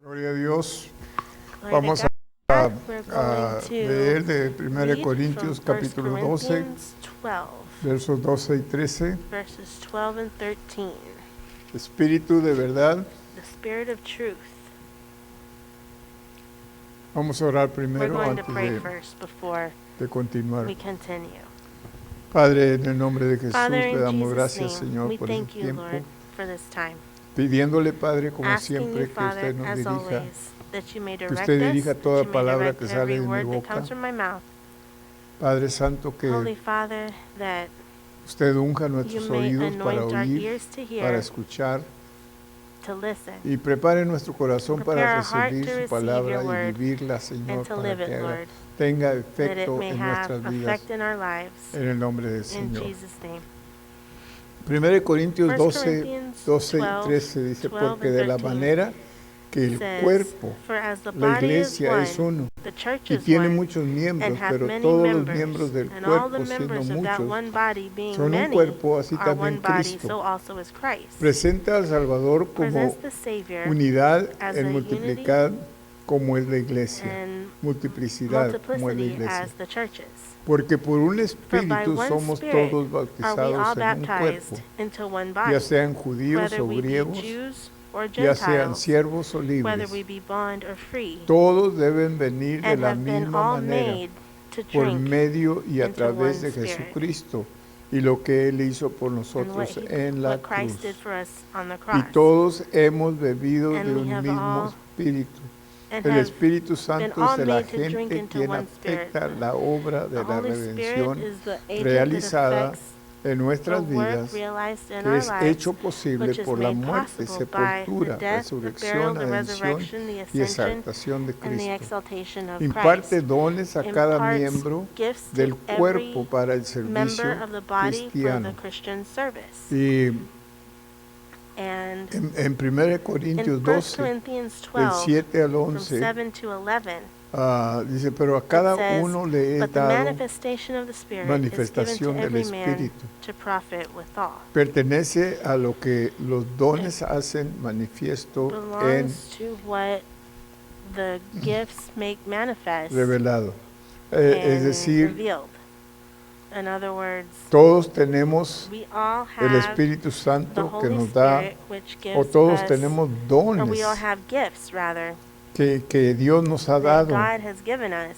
Gloria a Dios. Glory Vamos to a God. We're going to leer de 1 read Corintios from 1 capítulo 12, Corinthians 12, versos 12 y 13. verses 12 and 13. Espíritu de verdad. The Spirit of truth. Vamos a orar We're primero going to antes pray first before de continuar. we continue. Padre, en el nombre de Jesús, Father, le in damos Jesus' gracias, name, Señor, we por este thank you, tiempo. Lord, for this time. Pidiéndole, Padre, como Asking you, siempre, que Father, usted nos as dirija, always, that you may que direct usted us, dirija that toda you may palabra direct que sale every de mi word that boca. comes from my mouth. Padre Santo, Holy que Father, that usted unja you nuestros may oídos para anoint our oír, ears to para hear, escuchar, to listen, y prepare nuestro corazón prepare para our heart recibir to su receive palabra your y word vivirla, and Señor, to para live que it, Lord, tenga that it efecto may en have nuestras vidas, effect in our lives. en el nombre del In Señor. Jesus' name. 1 Corintios 1 12, Corinthians 12 y 12, 13 dice, 12 porque and de la 13 manera que el says, cuerpo, "For as the la body is iglesia es one, uno, the church y is tiene one, muchos miembros, and hath pero many todos los members, miembros del and all the cuerpo, siendo members of that muchos, one body being son un many, cuerpo, así are también one body, Cristo. so also is Christ." Presenta al Salvador como Presents the Savior unidad as en a multiplicar como es la iglesia, and multiplicidad como es la multiplicity iglesia. as the churches. Porque por un For by espíritu one somos Spirit todos are we all bautizados en un cuerpo, baptized into one ya body, sean judíos whether o we be griegos, Jews or ya sean Gentiles, siervos o whether libres. we be bond or free, Todos deben venir de and la have been misma all manera, made to por drink medio y a into través one de Spirit. Jesucristo y lo que Él hizo por and what, nosotros en la what Christ did cruz. for us on the Y cross. todos hemos bebido And de we un have mismo all espíritu. and El have Espíritu been Santo all es el made to drink agente into quien one Spirit. afecta la obra de The la Holy Spirit redención is the agent realizada that affects en the nuestras work vidas, realized in que our es lives, hecho posible which is por la made muerte, possible by the sepultura, death, the burial, resurrección, the ascensión resurrection, the y ascension, exaltación de and the Cristo. exaltation of Imparte Christ. dones a cada Imparts miembro gifts del to cuerpo every para el member servicio of the body for the cristiano. Christian service. Y And en 1 in Corintios 1 12, Corinthians del 12, 7 al from 11, 7 to 11, dice, pero a it cada says, uno le he "But the dado manifestation of the Spirit is given to manifestación del every man Espíritu. to profit withal." Pertenece a lo que los dones hacen manifiesto en Belongs to what the gifts make manifest revelado. Es and decir, revealed. In other words, todos tenemos we all el have Espíritu the Santo que Holy nos da, Spirit, which o gives todos us, tenemos or dones we all have gifts, rather, que Dios nos ha that dado God has given us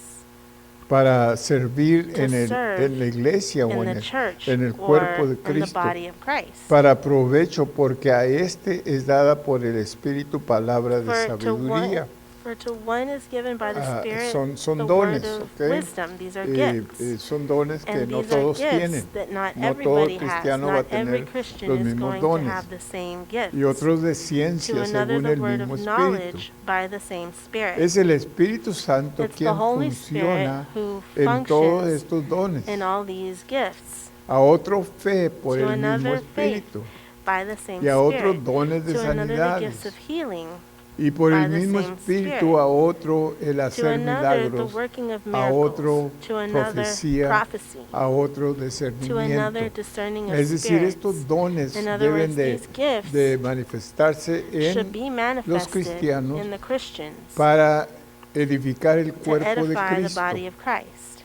para servir to serve en la iglesia o in en the church en el or cuerpo de in the Cristo, body of Christ. para provecho, porque a este es dada por el Espíritu palabra de sabiduría. For to one is given by the Spirit Son the dones, word of ¿ok? Wisdom. These are gifts. Son dones que And no these are todos tienen. gifts that not No todo everybody has. cristiano va a Not every tener Christian los is mismos going to dones. have the same gifts. Y otros de To ciencia another según the el word mismo of Espíritu. knowledge by the same Spirit. Es el Espíritu Santo It's the quien Holy Spirit funciona who en todos functions estos dones. in all these gifts. A otro fe por To el mismo another faith Espíritu. by the same Y a otros Spirit. dones de To another the gifts sanidades. of healing. Y por by el the mismo same Espíritu Spirit. a otro el To hacer another the milagros, working of a miracles. otro To another profecía, prophecy. a otro To another discernimiento. discerning of Es decir, spirits. estos dones In other deben words, these gifts de manifestarse should en be los manifested cristianos in the Christians para edificar el to cuerpo de edify the Cristo. body of Christ.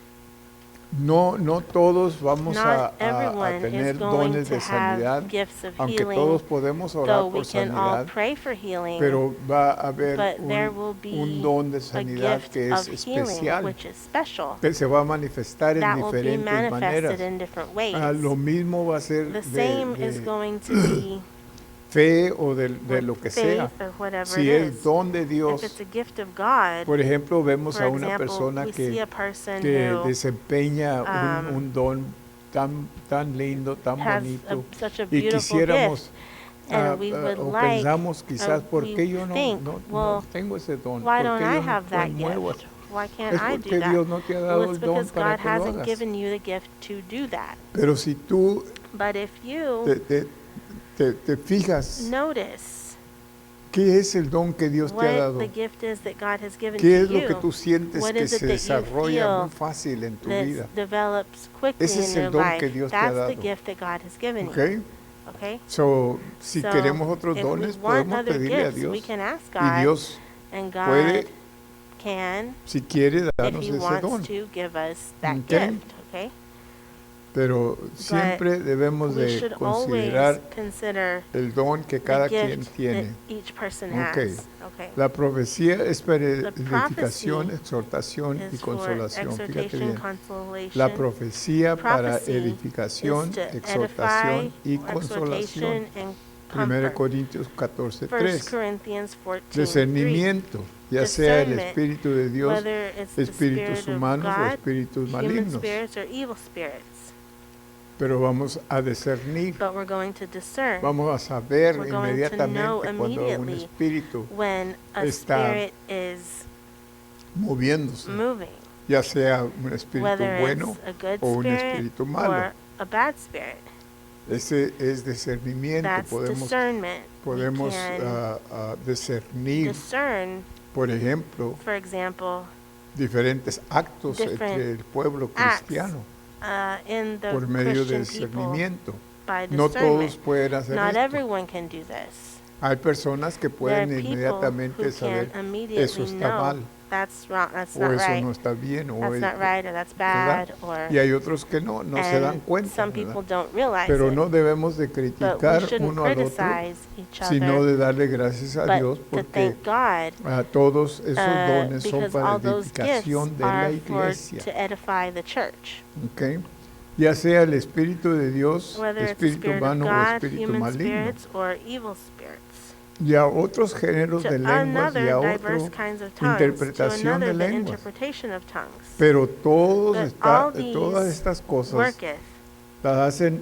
No todos vamos Not a everyone tener is going dones to de sanidad, have gifts of aunque todos healing, podemos though orar we por can all sanidad, pray for healing, pero va a haber but there will un be don de a sanidad gift que of es healing, especial, which is special, que se va a manifestar en that will be diferentes manifested maneras. in different ways. Lo mismo va a ser The same is de going to be fe o de with lo que faith sea. or whatever Si it es is. don de If Dios, it's a gift of God, por ejemplo, vemos for a una example, persona we see que a person que who desempeña um, un don tan lindo, tan has bonito, such a y beautiful quisiéramos gift, and we would o like, pensamos quizás, ¿por we qué yo think, no well, tengo ese don? why ¿Por don't qué I yo no have that promuevo? gift? Why can't Es I do porque that? Dios no te ha Well, dado it's el don because para God que lo hasn't hagas. given you the gift to do that. Pero si tú But if you te fijas, notice ¿qué es el don que Dios te ha what dado? the gift is that God has given ¿Qué to es lo que you, tú sientes what que is it se that you desarrolla feel muy fácil en tu vida? that develops quickly Ese es in el your don life, que Dios te ha that's the dado. gift that God has given ¿Ok? you. Okay? So, si So, queremos otros if dones, we want podemos other pedirle a gifts, we Dios. can ask Y God, Dios And puede, God can, si quiere, if darnos He ese wants don. to, give us that Okay. gift, okay? Pero siempre debemos We de should considerar always consider el don que the cada quien gift that tiene. each person Okay. has, okay? La profecía es para The edificación, prophecy exhortación y is for consolación. Fíjate exhortation, bien. consolation. La profecía para Prophecy edificación, is to exhortación edify, y consolación. exhortation, and 1 comfort. Corintios 1 14:3. Corinthians 14:3. Discernimiento, ya sea el Discernment, Espíritu de Dios, whether it's the espíritus spirit of humanos o God, espíritus human malignos. spirits, or evil spirits. Pero vamos a discernir, But we're going to discern vamos a saber We're going to know inmediatamente cuando un immediately espíritu when a está spirit is moviéndose, moving, ya sea un espíritu whether bueno it's a good o un spirit espíritu malo. or a bad spirit. Ese es discernimiento, That's discernment. podemos We can discernir, discern, por ejemplo, for example, diferentes actos different entre el pueblo acts cristiano in the por medio de Christian people discernimiento. by No todos discernment. pueden hacer Not esto. everyone can do this. Hay personas que There are pueden people inmediatamente who saber can eso immediately está know mal that's wrong, that's o not eso right, no está bien o that's not right, or that's ¿verdad? bad, or Y hay otros que no se dan and cuenta, some ¿verdad? people don't realize Pero it. no debemos de But we criticar shouldn't uno al otro, criticize each sino other, de darle gracias a but Dios to porque thank God, todos esos dones son because para all those gifts edificación de la are for iglesia. to edify the church. ¿Ok? Ya sea el Espíritu de Dios, Whether it's the espíritu spirit of humano o God, espíritu human maligno. spirits, or evil spirits. Y a otros géneros To de lenguas y another a diverse otro kinds of tongues, to interpretación de another the lenguas. interpretation of tongues. Pero But all todas these estas cosas worketh las hacen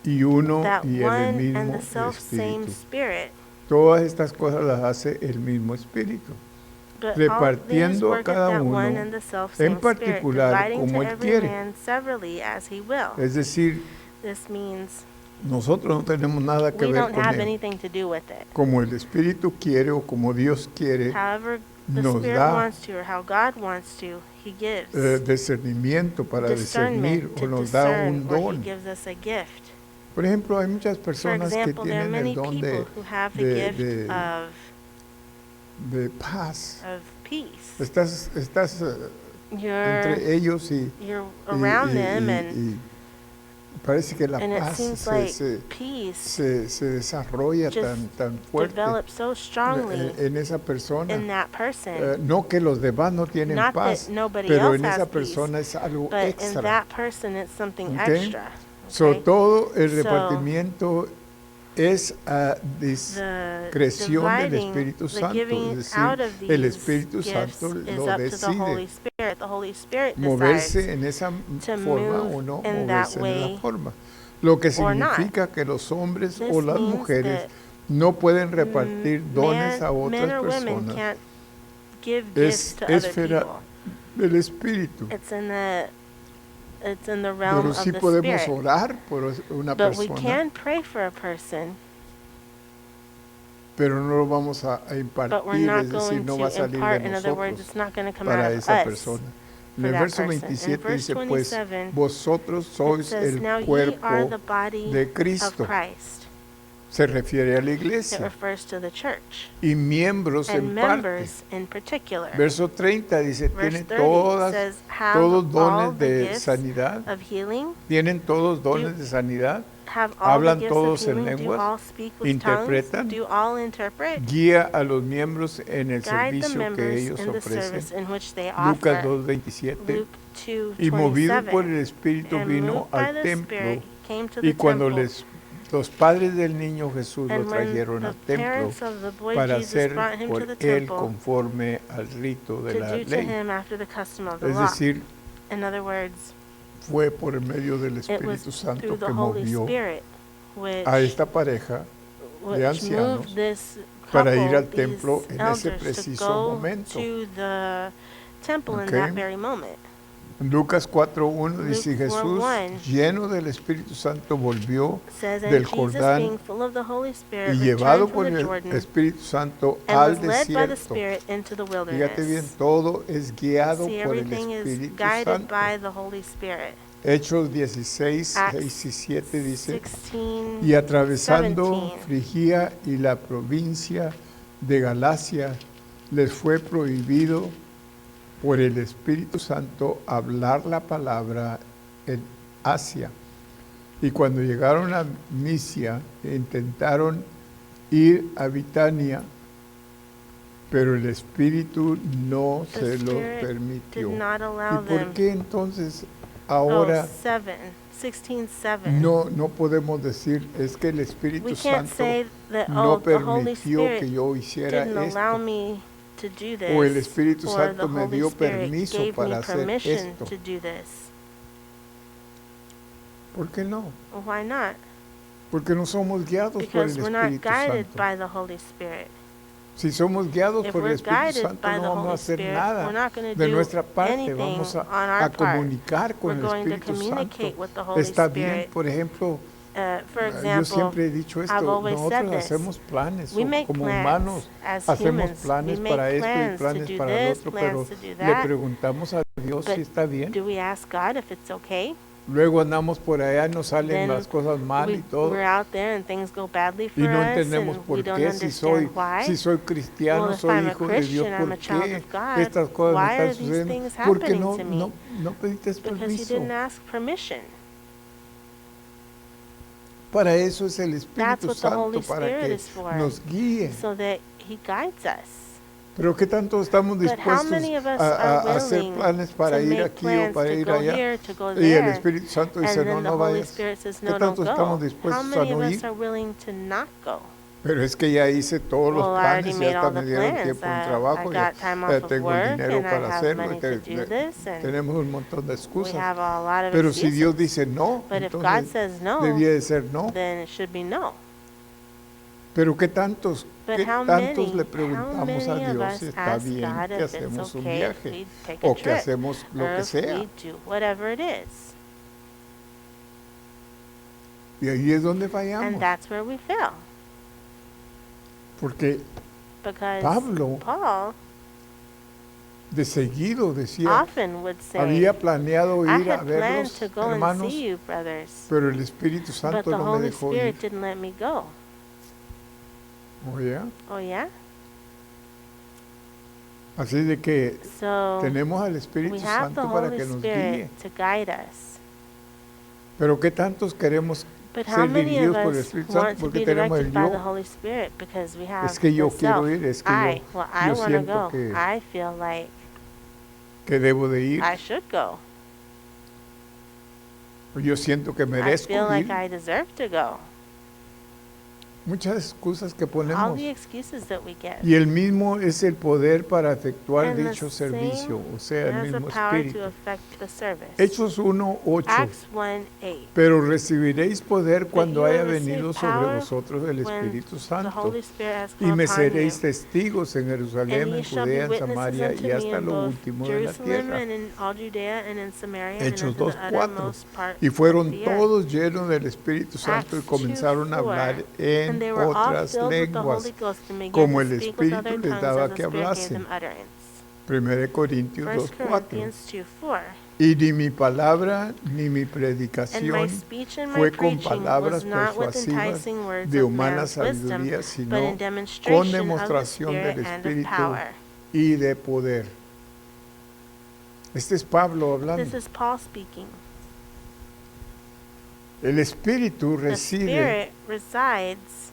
y uno that y el one and mismo the self-same Espíritu. Spirit. Todas estas cosas las hace el mismo Espíritu, But repartiendo all a these cada worketh that uno one and the self-same en particular Spirit, dividing como to Él every quiere. man severally as he will. Es decir, This means nosotros no tenemos nada que we ver don't con have Él. anything to do with it. Como el Espíritu quiere o como Dios quiere, However the nos Spirit da wants to, or how God wants to, He gives discernimiento para discernir discernment o to nos da discern, un or He don. gives us a gift. Por ejemplo, hay muchas For personas que example, there are tienen el many don people who have the de- gift de- of de paz. peace. Estás You're entre ellos y around them, and y parece que la it paz seems like se peace desarrolla just tan fuerte develops so strongly en esa persona. in that person. No que los demás no tienen Not paz, that nobody pero else en esa has peace, persona es algo but in extra. that person it's something Okay? extra. So, Okay? todo el So, repartimiento es The discreción del dividing, Espíritu the Santo, giving es out decir, of el these Espíritu gifts Santo is lo up to the Holy decide, Spirit. The Holy Spirit moverse decides en esa to forma move o no in that moverse en way esa forma. Lo que or not. significa que los hombres This o las means mujeres that no pueden repartir dones a men otras or women personas. can't give gifts Es to other esfera people. del Espíritu. It's in the realm Pero of sí the podemos Spirit. orar por una But we persona, can pray for a person, pero no lo vamos a but we're impartir, not es decir, going no to va a salir de impart. In other words, nosotros it's not going to come out para of esa us persona. En for el that verso person. In 27 verse dice, pues 27, vosotros it sois says, "Now el ye are the cuerpo body de of Cristo. Christ." Se refiere a la It iglesia refers to the church y miembros and en parte. members in particular. Verso 30 dice, Verse tienen 30 says, "Have todos all dones the de gifts sanidad, of healing, tienen todos dones de sanidad, have all hablan the gifts todos of en healing, do lenguas, all speak with interpretan, tongues, do all interpret, guía a los miembros en el guide the servicio que members ellos in the ofrecen. service in which they Lucas offer." 2:27. Luke Y movido por 2:27. el Espíritu And vino moved by al the templo, Spirit, came to y the cuando temple. los padres del niño Jesús lo And when trajeron the al templo parents of the boy para Jesus hacer brought him por to the él temple conforme al rito de to la do to ley. him after the custom of the Es law. decir, In other words, fue por el medio del it was Espíritu Santo through que the Holy movió Spirit which, a esta pareja de ancianos moved this para couple, ir al these templo en ese elders, to preciso go momento. to the temple in Okay. that very moment. Lucas 4:1 dice, Luke Jesús 4:1 lleno del Espíritu Santo volvió It says, "And del Jesus, Jordán being full of the Holy Spirit, y llevado returned por from the el Jordan Espíritu Santo and al was led by the desierto. Spirit into the Fíjate bien, wilderness." todo es guiado See, por el everything is Espíritu guided Santo. by the Holy Spirit. Hechos 16, Acts 17 dice, 16, y atravesando 17. Frigia y la provincia de Galacia les fue prohibido por el Espíritu Santo hablar la palabra en Asia. Y cuando llegaron a Misia, intentaron ir a Bitania, pero el Espíritu no se lo permitió. ¿Y por qué entonces ahora 16:7. no podemos decir es que el Espíritu Santo no permitió que yo hiciera esto? O el Espíritu Santo me dio permiso para hacer esto. ¿Por qué no? Why not? Porque no somos guiados por el Because we're not Espíritu guided Santo. by the Holy Spirit. Si somos guiados If por el we're Espíritu guided Santo, by no the vamos a Holy hacer Spirit, nada we're not going to de do nuestra parte. anything Vamos on a our part. comunicar con We're el going to Espíritu communicate Santo. with the Holy Está bien, Spirit. por ejemplo, For yo example, siempre he dicho I've esto, always said nosotros this. hacemos planes, We make como plans humanos, as hacemos humans. planes We para make esto y plans to planes do para el this, otro, plans pero to do le that. preguntamos a Dios But si está bien. do we ask God if it's okay? Luego andamos por allá, nos salen Then las cosas mal y todo. we're out there and things go badly for Y no us entendemos and por we don't qué, si soy understand why. cristiano, Well, if soy I'm a hijo de Dios, Christian, I'm ¿por a child qué of God, estas cosas me why are están these sucediendo? things Porque happening to me? no pediste Because you permiso. didn't ask permission. Para eso es el That's Espíritu what the Holy Santo, para Spirit que is for, nos guíe. so that He guides us. Pero ¿qué tanto estamos But how dispuestos many of us a are hacer willing planes to para ir make aquí o plans para to ir go allá? here, to go Y el there, Espíritu Santo dice, and no, then the no Holy vayas. Spirit says, ¿Qué no, don't tanto estamos go? How dispuestos a many of no us ir? are willing to not go? Pero es que ya hice todos los Well, I already planes, made ya hasta all the me dieron plans. tiempo en I trabajo, ya got time off of tengo el work, dinero and I para have hacerlo, money to do this, and tenemos un montón de we excusas. have a lot of Pero si Dios excuses. dice no, But if God entonces says no, debía de ser no. then it should be no. Pero ¿qué tantos But le how many preguntamos a of Dios us si está ask bien God que if it's hacemos un okay if viaje we take a o que trip, hacemos lo or que if sea? we do whatever it is? Y ahí es donde And fallamos. that's where we fail. Porque Because Pablo Paul de seguido decía, often would say, había planeado I ir a had planned verlos, to go and hermanos, see you, brothers, pero el Espíritu but Santo the no me Holy dejó Spirit ir. didn't let me go. Oye, Oh, yeah? así de que So tenemos al we Espíritu have the Santo para Holy que nos guíe. Spirit to guide us. Pero ¿qué tantos queremos But how ser many of dirigidos por el us Espíritu Santo? want to Porque be tenemos el directed by the yo. Holy Spirit because we have Es que yo the quiero self? ir, es que I yo want to siento go. que I feel like debo de ir. I should go. Yo siento que I merezco feel like ir. I deserve to go. Muchas excusas que All ponemos. the excuses that we give. Y el mismo es el poder para efectuar And the dicho servicio, o sea, el has the mismo power Espíritu. to affect the service. Hechos 1:8. Acts 1:8. Pero recibiréis poder cuando you will haya receive venido sobre power vosotros el when Espíritu The Santo. Holy Spirit has Y come me upon seréis you. testigos en Jerusalén, And ye en shall be Judea, en witnesses Samaria unto y me hasta in lo both último de la Jerusalem tierra. and in all Judea and in Samaria and Hechos unto the 2:4. uttermost part Y of fueron the earth. todos llenos del Espíritu Santo y Acts comenzaron a 2:4. hablar And en they were all otras filled with the lenguas, Holy Ghost and began como to el speak with Espíritu other les tongues daba as the que Spirit gave hablasen. them utterance. 1 Corintios 1 2:4. Corinthians 2:4. Y ni mi palabra ni mi And my predicación speech and my fue con preaching palabras was not with persuasivas enticing words de of humana man's wisdom, sabiduría, but sino in con demonstration of the demostración Spirit del and of Espíritu power. y de poder. Este es Pablo This hablando. is Paul speaking. El Espíritu The reside Spirit resides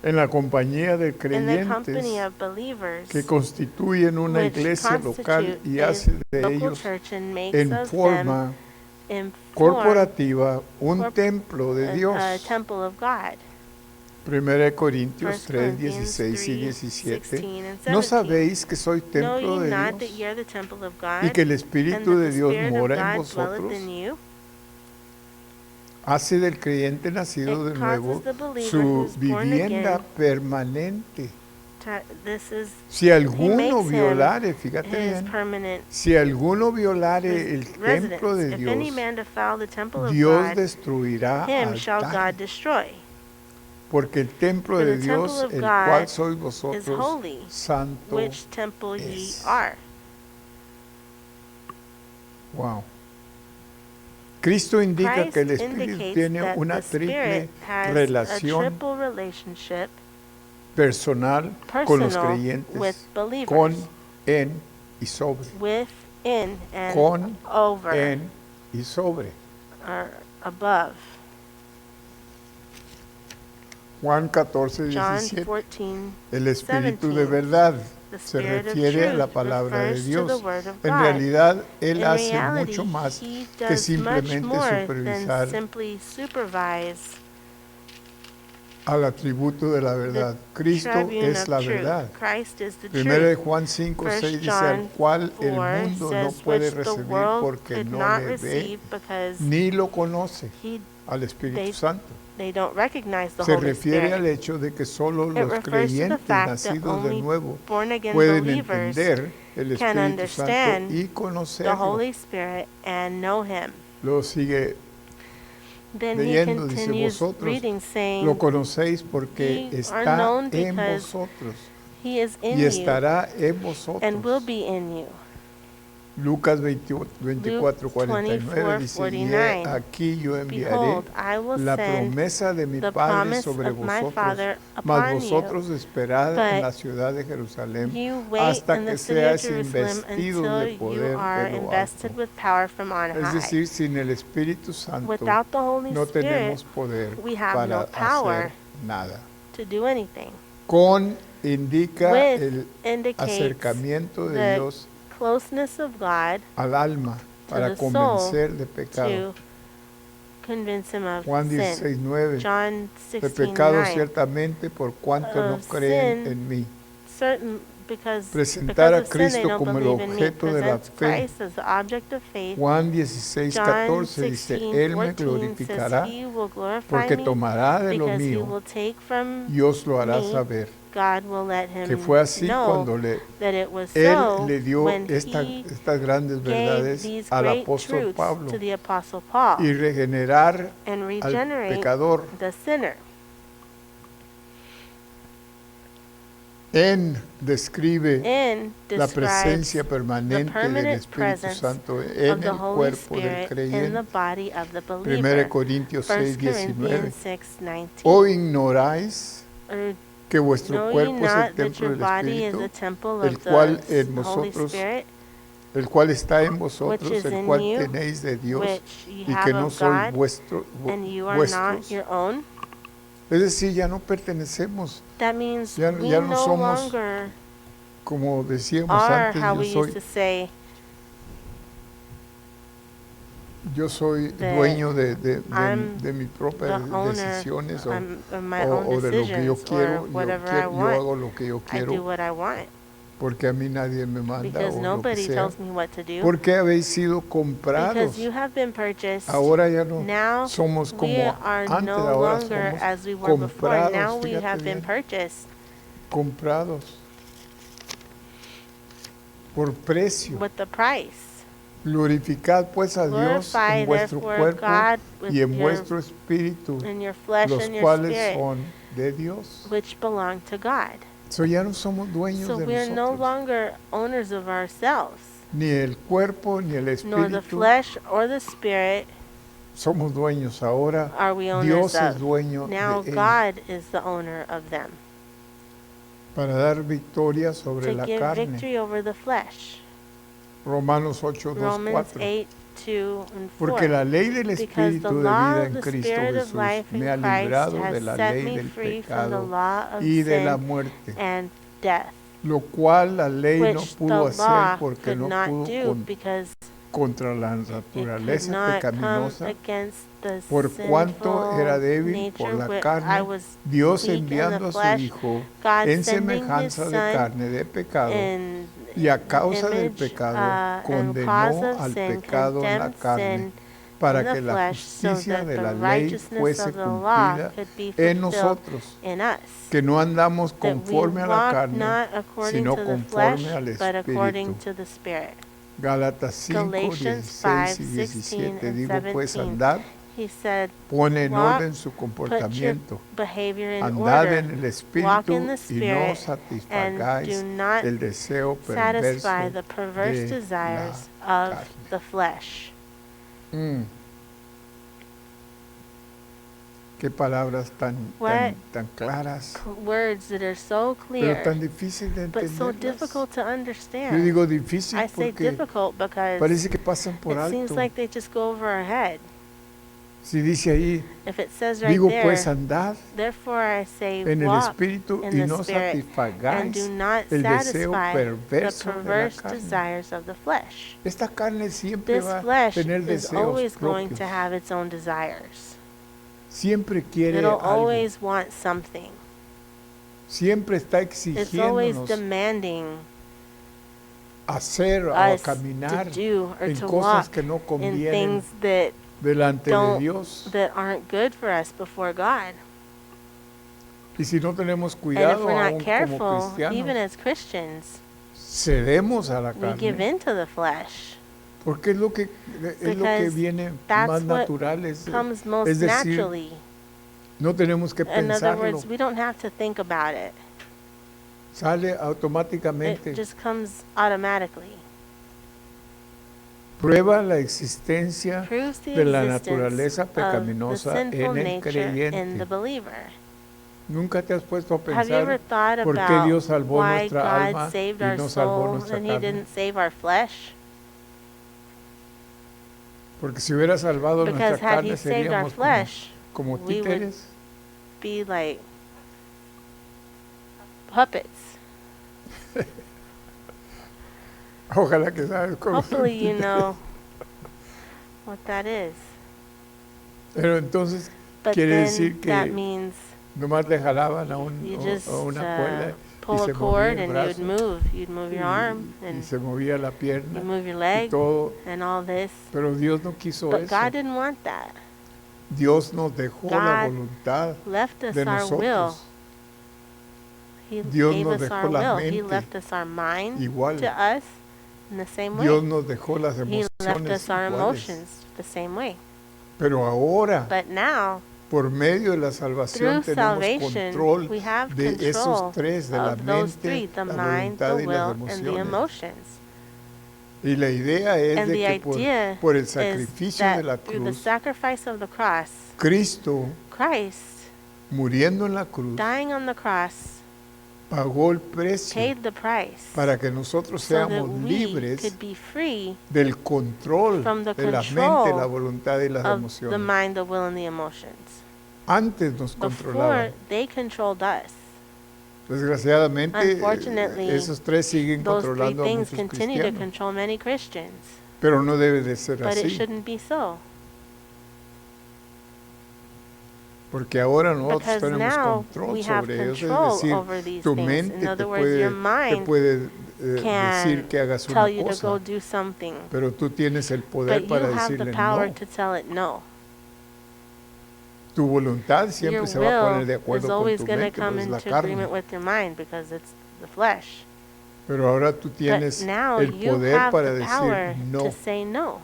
en la compañía de in the creyentes company of believers, que constituyen una which iglesia local constitute y a hace de local ellos church and makes en of forma them in form corporativa un corp- templo de Dios. a temple of God. 1 Corintios 1 3, Corinthians 16 y 3, 17. 16 and ¿No 17. sabéis que soy Know templo ye de not that Dios ye are the temple of God, y que el and Espíritu that de the Dios Spirit of mora en God vosotros? dwelleth in you? Hace del creyente nacido de It nuevo causes the believer su who's born vivienda again permanente. This is Si alguno makes him violare, fíjate his bien, permanent si alguno violare el residence. templo de If any Dios, man defile the temple of Dios God, destruirá him al shall tal, God destroy. porque el templo For de the temple Dios, of el God cual sois is vosotros, holy, santo which temple ye es. are. Wow. Cristo indica Christ que el Espíritu indicates tiene that una the triple Spirit has a relación triple relationship personal con los personal creyentes, with believers. con, en y sobre. Within and Con, over en y sobre. or above. Juan 14, John 17. 14, El Espíritu de 17. verdad The se Spirit of refiere a la truth palabra de refers to Dios. the Word of En God. realidad, Él In hace reality, mucho más he que does much simplemente more supervisar than simply supervise al atributo de la the verdad. Cristo tribune es of la truth. verdad. Christ is the Primero de truth. Juan 5, 6 First dice, al John cual el 4 mundo no says, puede which the recibir world porque could no not le ve receive because ni lo conoce he, al Espíritu they, Santo. they don't recognize the Se Holy refiere al Spirit. hecho de que solo It los refers to the creyentes fact that nacidos de only nuevo born-again pueden believers entender el can Espíritu Santo understand y the conocerlo. Holy Spirit and know Him. Luego sigue Then he leyendo, dice, continues vosotros reading, lo saying, conocéis porque Ye are está known en because vosotros He is in y you estará en and will vosotros. be in you. Lucas 24, 49 dice, y he 24:49. aquí yo enviaré Behold, I will la send promesa de mi the Padre promise sobre of my vosotros, Father mas upon vosotros esperad en but la ciudad de Jerusalén you wait hasta in the que city of seáis Jerusalem investidos until de you poder are de lo invested alto. with power from on Es high. decir, sin el Espíritu Santo Without the Holy no Spirit, tenemos poder we have para no power hacer nada. to do anything. Con indica With el indicates acercamiento de the Dios closeness of God al alma para the soul convencer de pecado. to convince him of Juan sin. 16:9. John De pecado 16:9. ciertamente por cuanto no Of creen sin, en mí. certain Presentar a of sin they Cristo don't como el believe in me. objeto de la Presents fe. Christ as the object of faith. Juan 16:14 John dice, Él me 16:14 glorificará says, He will glorify porque me tomará de lo because He mío will take from y os lo hará me. saber. God will let him Que fue así know cuando that it was Él so le dio when estas grandes He gave verdades these al great apóstol truths Pablo to the Apostle Paul y regenerar and al regenerate pecador. the sinner. En describe In la describes presencia the permanente del permanent Espíritu presence Santo of en the el Holy cuerpo del Spirit in the creyente. body of the 1 believer. Corintios 1 6:19. Corinthians 6:19. ¿O ignoráis Or que vuestro know ye cuerpo es el not that templo your del body is Espíritu, a temple el of cual the en Holy vosotros, Spirit, el cual está en which vosotros, is el in cual you, tenéis de Dios which ye y have que no of sois God, and you are not vuestros? your own? Es decir, ya no pertenecemos, That means ya we no no somos, longer como decíamos are antes, how we used to say yo soy that dueño I'm de mis propias the owner decisiones of my own o de lo que yo decisions, or quiero. whatever I Yo want. hago lo que yo I do quiero what I want porque a mí nadie me manda because o lo que nobody sea. tells me what to do. Porque habéis sido comprados. Because you have been purchased. Ahora ya no Now somos we como are antes, no ahora longer somos as we were before. comprados. Now we Fíjate have been bien, purchased comprados por precio. with the price. Glorificad pues a Dios Glorify en vuestro therefore cuerpo God with y en your, vuestro espíritu, in your flesh los and your cuales spirit, son de Dios. which belong to God. So ya no somos dueños So de we are no nosotros, longer owners of ourselves, ni el cuerpo ni el nor the espíritu. flesh or the spirit Somos dueños ahora. are we owners Dios es of. dueño Now de él God is the owner of them para dar victoria sobre to la give carne. victory over the flesh. Romanos 8, 2, Romans 4. 8:2 and 4. Porque la ley del Because the Espíritu de law vida of en the Cristo Spirit of Jesús life me in ha Christ librado de has la set ley me del free from the pecado law of y de la sin muerte, and death, lo cual la ley no which pudo the hacer law porque could no not pudo do because contra la it could naturaleza not come pecaminosa, against the por cuanto era sinful débil por nature la where I carne, was Dios weak in enviando the a su flesh, Hijo God en sending His semejanza de Son carne de pecado, in y a causa del image pecado and condenó cause of al sin, pecado en la condemned carne, sin para in the que la flesh, so justicia that de the la ley righteousness fuese of the law cumplida could be en fulfilled nosotros, in us. que no andamos That we conforme a la walk carne, not according sino to the conforme flesh, al but according Espíritu. to the Spirit. Gálatas 5, Galatians 16 y 5:16 17. and Digo pues, 17. andad, He said, pone en walk, orden su put your comportamiento, behavior in andad order, en el walk Espíritu in the y no Spirit, and do satisfagáis not el deseo perverso satisfy the perverse de desires la of carne. the flesh. Qué palabras What tan claras, words that are so pero tan clear, difíciles de but so entenderlas. difficult to Yo understand. digo difícil I say porque difficult because parece que pasan por it seems alto. like they just go over our head. Si dice ahí, If it says right digo pues there, andad therefore I say en el walk Espíritu in y the no Spirit and satisfagáis do not el deseo satisfy the perverso de la perverse carne. desires of the flesh. Esta carne siempre This va a flesh tener is deseos always going propios. to have its own desires. Siempre quiere It'll algo. always want something. Siempre está It's always exigiéndonos demanding hacer o a us caminar to do or en to cosas walk que no in convienen things that delante de don't Dios. that aren't good for us before God. Y si no tenemos And if cuidado we're not aún como careful, even cristianos, as Christians, cedemos a la we give carne. into the flesh. Porque es lo que Because viene that's más what natural. Comes most es decir, naturally. no tenemos que In other pensarlo. words, we don't have to think about it. Sale It automáticamente. just comes automatically. Prueba la existencia Proves the de la existence naturaleza of the pecaminosa sinful en el nature in the creyente. believer. ¿Nunca te has puesto a Have you ever pensar thought por qué Dios about salvó why nuestra God alma saved y our no salvó soul nuestra and He carne? didn't save our flesh? Porque si hubiera salvado nuestra Because had carne He saved our seríamos flesh, como we would títeres. be like puppets. Ojalá que sabes cómo. Hopefully you know what that is. Pero entonces But quiere then decir that que means nomás le jalaban a you just una cuerda y pull se a movía cord el and brazo you'd move your arm y and se movía la you pierna move your y leg todo. and all this. Pero Dios no quiso But eso. God didn't want that. Dios nos dejó la God voluntad left us de our will. nosotros. He Dios gave nos us dejó our la will. He mente left us our mind igual. to us in the same way. Dios nos dejó las He left emociones us our iguales. emotions the same way. Pero ahora, But now, por medio de la salvación, through tenemos salvation, control we have de esos control tres, de la of those mente, three, the la mind, the voluntad y las will, and the emociones. emotions. Y la idea es And de the que idea por el is sacrificio de la that through the cruz, sacrifice of the cross, Cristo, Christ, muriendo en la cruz, dying on the cross, pagó el precio paid the price para que nosotros so that seamos we libres could be free del control from the de la mente, control la voluntad y las of the emociones. mind, the will, and the emotions. Antes nos Before, controlaban. they controlled us. Desgraciadamente, Unfortunately, esos tres siguen Those three controlando a things muchos continue to cristianos. control many Christians. Pero no debe de ser But it así, shouldn't be so. porque ahora nosotros Because tenemos now control we have sobre ellos. control Es decir, over these tu things. mente In te other words, your mind puede can decir que hagas tell una you to go cosa, do something. pero tú tienes el poder But you para have the decirle power no. to tell it no. Tu voluntad Your siempre se va a poner de will is acuerdo con always tu going to mente, come pues es la into carne. agreement with your mind because it's the flesh. Pero ahora tú But tienes now el you poder have para the power decir to no. say no.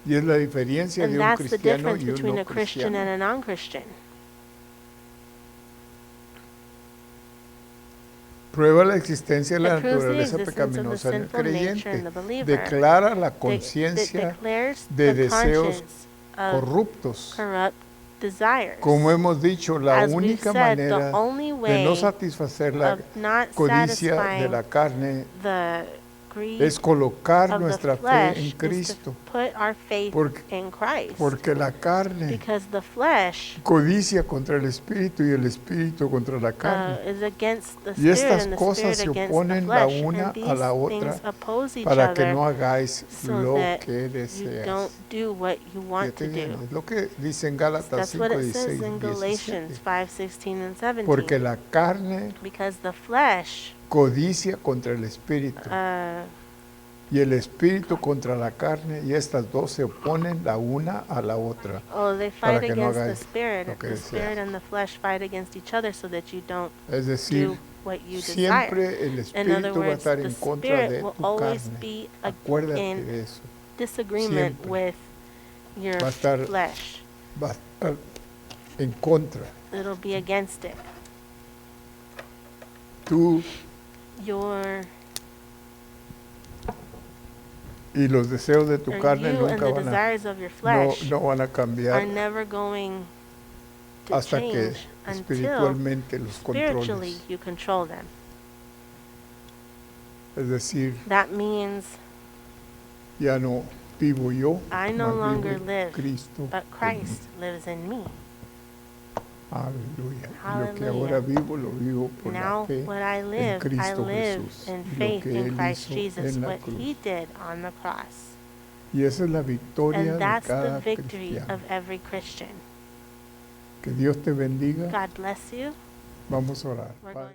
Y es la diferencia And de un that's the cristiano difference y un between no a Christian cristiano. and a non-Christian. Prueba la existencia de la It proves the naturaleza existence of the pecaminosa en el sinful nature creyente. in the believer. Declara la That conciencia declares de the deseos conscience of corruptos. corrupt desires. Como hemos dicho, la As we've única said, manera the only de way no satisfacer la of not codicia de satisfying la carne the greed es colocar of the nuestra fe flesh en is to Cristo. put our faith Porque- in Christ. Porque la carne Because the flesh codicia contra el espíritu y el espíritu contra la carne. is against the Y spirit estas and the cosas spirit se against the oponen la flesh. una And a these la things otra oppose each para que other no hagáis so lo that que you deseas. don't do what you want to Fíjate bien, do. es lo que dice en Gálatas That's 5, what it 16, says in Galatians 5:16 and 17. Porque la carne Because the flesh codicia contra el espíritu y el espíritu contra la carne, y estas dos se oponen la una a la otra. they para fight que no against the hagáis spirit. lo que The spirit deseas. and the flesh fight against each other so that you don't Es do decir, what you desire. siempre el In other espíritu va a words, estar the en contra spirit de will tu always carne. be Acuérdate in de eso. disagreement Siempre. with your Va a estar- flesh. Va a estar en contra. It'll be against it. Tú Your Y los deseos de tu or carne you and nunca the van a, desires of your no, flesh no van a are cambiar never going to hasta que change until espiritualmente los spiritually controles. you control them. Es decir, That means ya no vivo yo, I no mas longer vive live, Cristo but en mí. Christ lives in me. Aleluya. Y lo que Hallelujah. ahora vivo, lo vivo por la Now fe what I en live, I Cristo live Jesús in y lo faith que in Él Christ hizo Jesus, en la what cruz. he did on the cross. Y esa es la victoria And de that's the cada victory cristiano. of every Christian. Que Dios te bendiga. God bless you. Vamos a orar. We're Padre, going